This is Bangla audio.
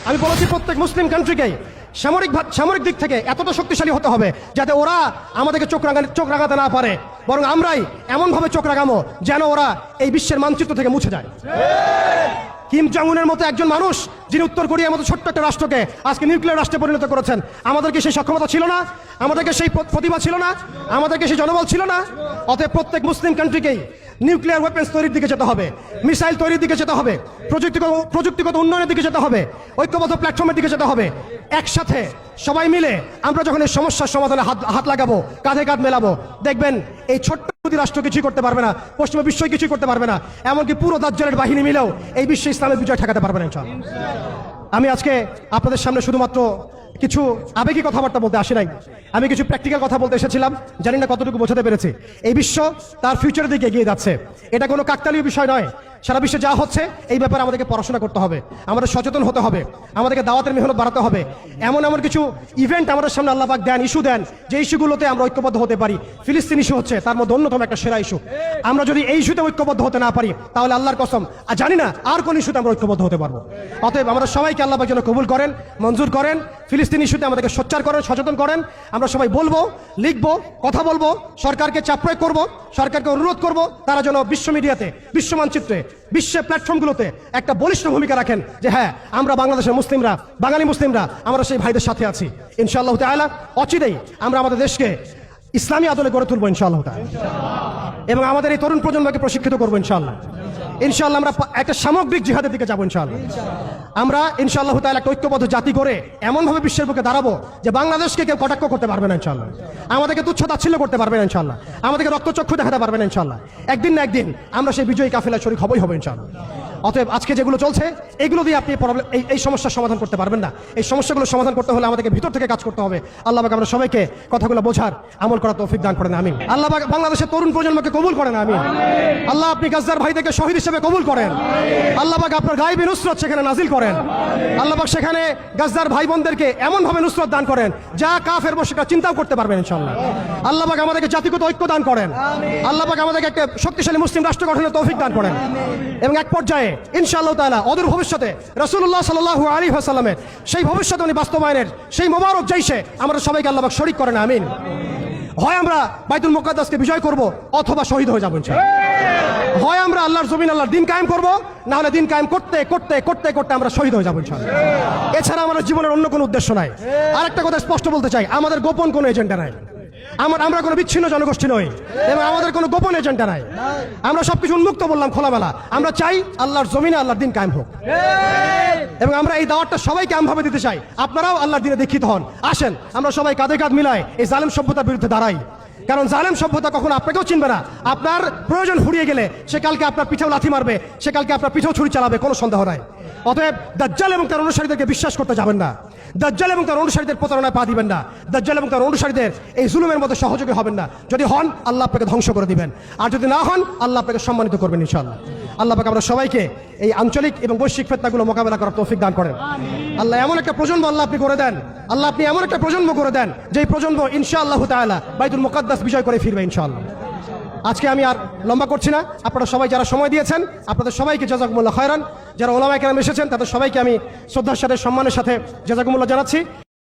আমি বলেছি প্রত্যেক মুসলিম কান্ট্রিকে সামরিক দিক থেকে এতটা শক্তিশালী হতে হবে যাতে ওরা আমাদেরকে চোখ রাঙাতে না পারে, বরং আমরাই এমনভাবে চোখ রাঙাবো যেন ওরা এই বিশ্বের মানচিত্র থেকে মুছে যায়। কিম জং উনের মতো একজন মানুষ যিনি উত্তর কোরিয়ার মতো ছোট্ট একটা রাষ্ট্রকে আজকে নিউক্লিয়ার রাষ্ট্রে পরিণত করেছেন, আমাদেরকে সেই সক্ষমতা ছিল না? আমাদেরকে সেই প্রতিভা ছিল না? আমাদেরকে সেই জনবল ছিল না? অতএব প্রত্যেক মুসলিম কান্ট্রিকেই নিউক্লিয়ার ওয়েপেন্স তৈরির দিকে যেতে হবে, মিসাইল তৈরির দিকে যেতে হবে, প্রযুক্তিগত উন্নয়নের দিকে যেতে হবে, ঐক্যবদ্ধ প্ল্যাটফর্মের দিকে যেতে হবে। একসাথে সবাই মিলে আমরা যখন এই সমস্যার সমাধানে হাত লাগাবো, কাঁধে কাঁধ মেলাবো, দেখবেন এই ছোট্ট রাষ্ট্র কিছুই করতে পারবে না, পশ্চিমা বিশ্ব কিছুই করতে পারবে না, এমনকি পুরো দাজ্জালের বাহিনী মিলেও এই বিশ্বে ইসলামের বিজয় ঠেকাতে পারবে না ইনশাআল্লাহ। আমি আজকে আপনাদের সামনে শুধুমাত্র কিছু আবেগী কথাবার্তা বলতে আসি নাই, আমি কিছু প্র্যাকটিক্যাল কথা বলতে এসেছিলাম। জানি না কতটুকু বোঝাতে পেরেছি। এই বিশ্ব তার ফিউচারের দিকে এগিয়ে যাচ্ছে, এটা কোনো কাকতালীয় বিষয় নয়। সারা বিশ্বে যা হচ্ছে এই ব্যাপারে আমাদেরকে পড়াশোনা করতে হবে, আমাদের সচেতন হতে হবে, আমাদেরকে দাওয়াতের মেহনত বাড়াতে হবে। এমন কিছু ইভেন্ট আমাদের সামনে আল্লাহ পাক দেন, ইস্যু দেন, যে ইস্যুগুলোতে আমরা ঐক্যবদ্ধ হতে পারি। ফিলিস্তিন ইস্যু হচ্ছে তার মধ্যে অন্যতম একটা সেরা ইস্যু। আমরা যদি এই ইস্যুতে ঐক্যবদ্ধ হতে না পারি তাহলে আল্লাহর কসম জানি না আর কোন ইস্যুতে আমরা ঐক্যবদ্ধ হতে পারবো। অতএব আমরা সবাইকে আল্লাহ পাক যেন কবুল করেন, মঞ্জুর করেন। ফিলিস্তিন ইস্যুতে আমাদেরকে সোচ্চার করেন, সচেতন করেন। আমরা সবাই বলবো, লিখবো, কথা বলবো, সরকারকে চাপ প্রয়োগ করবো, সরকারকে অনুরোধ করবো তারা যেন বিশ্ব মিডিয়াতে, বিশ্ব মানচিত্রে, বিশ্বের প্ল্যাটফর্মগুলোতে একটা বলিষ্ঠ ভূমিকা রাখেন যে হ্যাঁ আমরা বাংলাদেশের মুসলিমরা, বাঙালি মুসলিমরা আমরা সেই ভাইদের সাথে আছি। ইনশাআল্লাহ তাআলা অচিরেই আমরা আমাদের দেশকে ইসলামী আদলে গড়ে তুলবো ইনশাআল্লাহ তাআলা, এবং আমাদের এই তরুণ প্রজন্মকে প্রশিক্ষিত করবো ইনশাআল্লাহ। ইনশাআল্লাহ আমরা একটা সামগ্রিক জিহাদের দিকে যাবো ইনশাআল্লাহ। আমরা ইনশাআল্লাহ তাআলা একটা ঐক্যবদ্ধ জাতি করে এমনভাবে বিশ্বের বুকে দাঁড়াবো যে বাংলাদেশকে কেউ কটাক্ষ করতে পারবে না ইনশাআল্লাহ, আমাদেরকে তুচ্ছ তাচ্ছিল্য করতে পারবে না ইনশাআল্লাহ, আমাদেরকে রক্তচক্ষু দেখাতে পারবে না ইনশাআল্লাহ। একদিন না একদিন আমরা সেই বিজয়ী কাফেলার শরীক হবই হবে ইনশাআল্লাহ। অতএব আজকে যেগুলো চলছে এগুলো দিয়ে আপনি এই সমস্যার সমাধান করতে পারবেন না। এই সমস্যাগুলো সমাধান করতে হলে আমাদেরকে ভিতর থেকে কাজ করতে হবে। আল্লাহ পাক আমরা সবাইকে কথাগুলো বোঝার, আমল করার তৌফিক দান করেন, আমিন। আল্লাহ পাক বাংলাদেশের তরুণ প্রজন্মকে কবুল করেন, আমিন। আল্লাহ আপনি গাজ্জার ভাইদেরকে শহীদ হিসেবে কবুল করেন। আল্লাহ পাক আপনার গায়েবী নুসরত সেখানে নাজিল করেন। আল্লাহ পাক সেখানে গাজ্জার ভাই বোনদেরকে এমনভাবে নুসরত দান করেন যা কাফের মুশরিকরা চিন্তাও করতে পারবেন ইনশাআল্লাহ। আল্লাহ পাক আমাদেরকে জাতিগত ঐক্য দান করেন। আল্লাহ পাক আমাদেরকে একটা শক্তিশালী মুসলিম রাষ্ট্র গঠনের তৌফিক দান করেন, এবং এক পর্যায়ে ইনশাআল্লাহ তাআলা অদূর ভবিষ্যতে রাসূলুল্লাহ সাল্লাল্লাহু আলাইহি ওয়াসাল্লামের সেই ভবিষ্যৎবাণী বাস্তবায়নের সেই মোবারক জয়শে আমরা সবাইকে আল্লাহ পাক শরীক করেন, আমিন। হয় আমরা বাইতুল মুকাদ্দাসকে বিজয় করব অথবা শহীদ হয়ে যাব ইনশাআল্লাহ। হয় আমরা আল্লাহর জমিন, আল্লাহর দিন কায়েম করব, না হলে দিন কায়েম করতে করতে করতে করতে আমরা শহীদ হয়ে যাব ইনশাআল্লাহ। এছাড়া আমাদের জীবনের অন্য কোনো উদ্দেশ্য নাই। আরেকটা কথা স্পষ্ট বলতে চাই, আমাদের গোপন কোনো এজেন্ডা নাই। আমরা কোনো বিচ্ছিন্ন জনগোষ্ঠী নই, এবং আমাদের কোনো গোপন এজেন্ডা নাই। আমরা সবকিছু উন্মুক্ত বললাম, খোলামেলা। আমরা চাই আল্লাহর জমিনে আল্লাহর দিন কায়েম হোক, এবং আমরা এই দাওয়াতটা সবাইকে আমভাবে দিতে চাই। আপনারাও আল্লাহর দিনে দীক্ষিত হন। আসেন আমরা সবাই কাঁধে কাঁধ মিলাই এই জালেম সভ্যতার বিরুদ্ধে দাঁড়াই। কারণ জালেম সভ্যতা কখনো আপনাকেও চিনবে না। আপনার প্রয়োজন ফুরিয়ে গেলে সে কালকে আপনার পিঠেও লাথি মারবে, সে কালকে আপনার পিঠেও ছুরি চালাবে, কোনো সন্দেহ নাই। অতএব দাজ্জাল এবং তার অনুসারীদেরকে বিশ্বাস করতে যাবেন না। দাজ্জাল এবং তার অনুসারীদের প্রতারণায় পা দিবেন না। দাজ্জাল এবং তার অনুসারীদের এই জুলুমের মধ্যে সহযোগী হবেন না। যদি হন আল্লাহ আপনাকে ধ্বংস করে দিবেন, আর যদি না হন আল্লাহ আপনাকে সম্মানিত করবেন ইনশাআল্লাহ। আল্লাহ পাক আমরা সবাইকে এই আঞ্চলিক এবং বৈশ্বিক ফিতনাগুলো মোকাবেলা করার তৌফিক দান করেন। আল্লাহ এমন একটা প্রজন্ম আল্লাহ আপনি করে দেন, আল্লাহ আপনি এমন একটা প্রজন্ম করে দেন যেই প্রজন্ম ইনশাআল্লাহ তাআলা বাইতুল মুকাদ্দাস বিজয় করে ফিরবে ইনশাআল্লাহ। আজকে আমি আর লম্বা করছি না। আপনারা সবাই যারা সময় দিয়েছেন আপনাদের সবাইকে জাযাকুমুল্লাহ খায়রান। যারা ওলামায়ে কেরাম এসেছেন তাদের সবাইকে আমি শ্রদ্ধার সাথে, সম্মানের সাথে জাযাকুমুল্লাহ জানাচ্ছি।